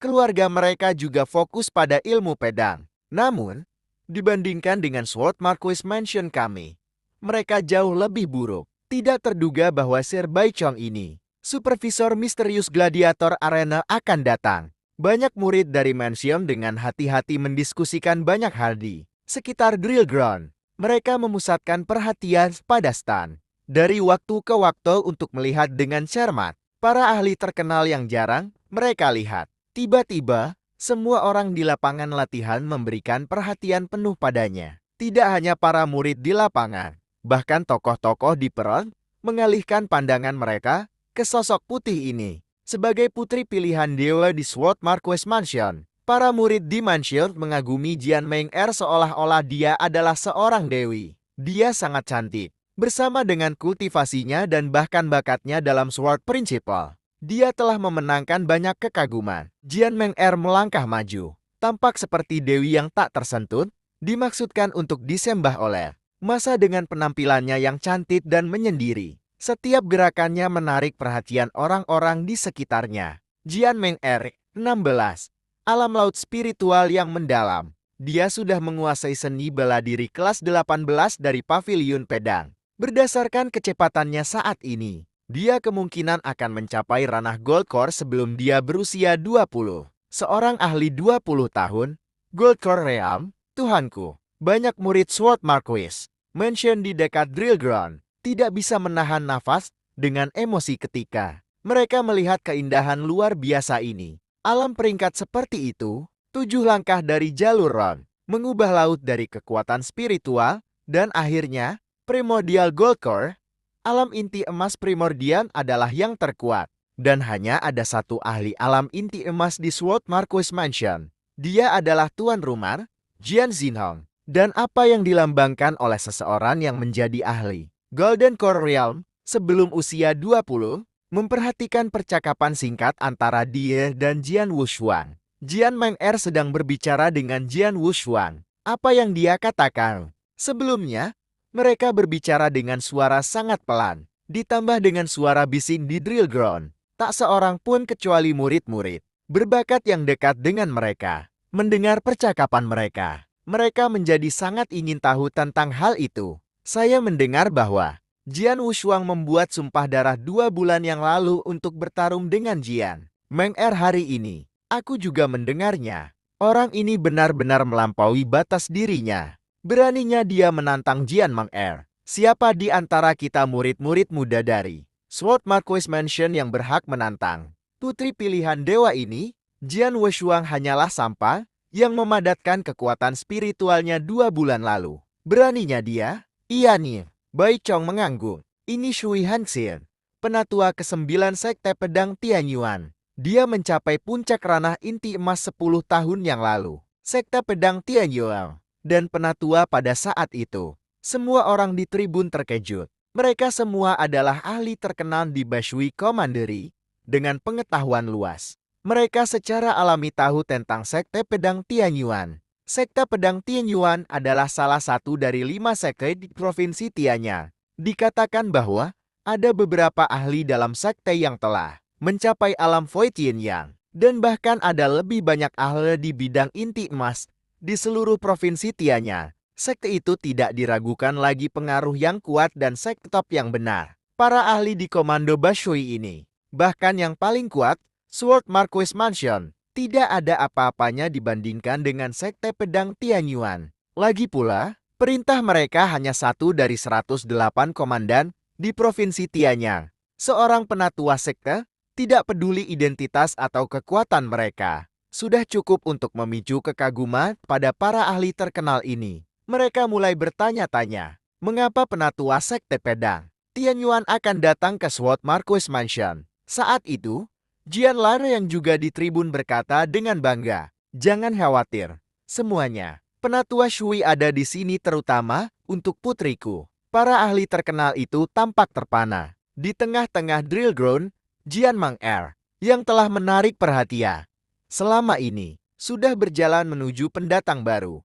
Keluarga mereka juga fokus pada ilmu pedang. Namun, dibandingkan dengan Sword Marquis Mansion kami, mereka jauh lebih buruk. Tidak terduga bahwa Sir Bai Chong ini, supervisor misterius gladiator arena akan datang. Banyak murid dari mansion dengan hati-hati mendiskusikan banyak hal di sekitar drill ground. Mereka memusatkan perhatian pada stand. Dari waktu ke waktu untuk melihat dengan cermat para ahli terkenal yang jarang mereka lihat. Tiba-tiba, semua orang di lapangan latihan memberikan perhatian penuh padanya. Tidak hanya para murid di lapangan, bahkan tokoh-tokoh di peron mengalihkan pandangan mereka ke sosok putih ini. Sebagai putri pilihan dewa di Sword Marquis Mansion, para murid di mansion mengagumi Jian Meng-er seolah-olah dia adalah seorang dewi. Dia sangat cantik, bersama dengan kultivasinya dan bahkan bakatnya dalam Sword Principle. Dia telah memenangkan banyak kekaguman. Jian Meng-er melangkah maju, tampak seperti dewi yang tak tersentuh, dimaksudkan untuk disembah oleh masa dengan penampilannya yang cantik dan menyendiri. Setiap gerakannya menarik perhatian orang-orang di sekitarnya. Jian Meng-er, 16. Alam laut spiritual yang mendalam. Dia sudah menguasai seni bela diri kelas 18 dari pavilion pedang. Berdasarkan kecepatannya saat ini, dia kemungkinan akan mencapai ranah Gold Core sebelum dia berusia 20. Seorang ahli 20 tahun, Gold Core Realm, Tuhanku. Banyak murid Sword Marquis Mansion di dekat drill ground tidak bisa menahan nafas dengan emosi ketika mereka melihat keindahan luar biasa ini. Alam peringkat seperti itu, 7 langkah dari jalur Ron, mengubah laut dari kekuatan spiritual, dan akhirnya, Primordial Gold Core, alam inti emas primordial adalah yang terkuat. Dan hanya ada satu ahli alam inti emas di Sword Marquis Mansion. Dia adalah tuan rumah, Jian Xinhong. Dan apa yang dilambangkan oleh seseorang yang menjadi ahli Golden Core Realm sebelum usia 20, memperhatikan percakapan singkat antara dia dan Jian Wushuang. Jian Meng-er sedang berbicara dengan Jian Wushuang. Apa yang dia katakan? Sebelumnya, mereka berbicara dengan suara sangat pelan, ditambah dengan suara bising di drill ground. Tak seorang pun kecuali murid-murid berbakat yang dekat dengan mereka mendengar percakapan mereka. Mereka menjadi sangat ingin tahu tentang hal itu. Saya mendengar bahwa Jian Wushuang membuat sumpah darah 2 bulan yang lalu untuk bertarung dengan Jian Meng-er hari ini. Aku juga mendengarnya. Orang ini benar-benar melampaui batas dirinya. Beraninya dia menantang Jian Meng-er. Siapa di antara kita murid-murid muda dari Sword Marquis Mansion yang berhak menantang putri pilihan dewa ini? Jian Wushuang hanyalah sampah yang memadatkan kekuatan spiritualnya 2 bulan lalu. Beraninya dia? Iya nih, Bai Chong mengangguk. Ini Shui Hanxian, penatua ke-9 Sekte Pedang Tianyuan. Dia mencapai puncak ranah inti emas 10 tahun yang lalu. Sekte Pedang Tianyuan dan penatua pada saat itu. Semua orang di tribun terkejut. Mereka semua adalah ahli terkenal di Bashui Commandery dengan pengetahuan luas. Mereka secara alami tahu tentang Sekte Pedang Tianyuan. Sekte Pedang Tianyuan adalah salah satu dari 5 sekte di Provinsi Tianya. Dikatakan bahwa ada beberapa ahli dalam sekte yang telah mencapai alam Void Yin Yang, dan bahkan ada lebih banyak ahli di bidang inti emas di seluruh provinsi Tianya. Sekte itu tidak diragukan lagi pengaruh yang kuat dan sekte top yang benar. Para ahli di Komando Bashui ini, bahkan yang paling kuat, Sword Marquis Mansion, tidak ada apa-apanya dibandingkan dengan Sekte Pedang Tianyuan. Lagi pula, perintah mereka hanya satu dari 108 komandan di Provinsi Tianyang. Seorang penatua sekte, tidak peduli identitas atau kekuatan mereka, sudah cukup untuk memicu kekaguman pada para ahli terkenal ini. Mereka mulai bertanya-tanya, mengapa penatua Sekte Pedang Tianyuan akan datang ke Sword Marquis Mansion. Saat itu, Jian Lar yang juga di tribun berkata dengan bangga, "Jangan khawatir, semuanya. Penatua Shui ada di sini terutama untuk putriku." Para ahli terkenal itu tampak terpana. Di tengah-tengah drill ground, Jian Mang-er, yang telah menarik perhatian selama ini, sudah berjalan menuju pendatang baru.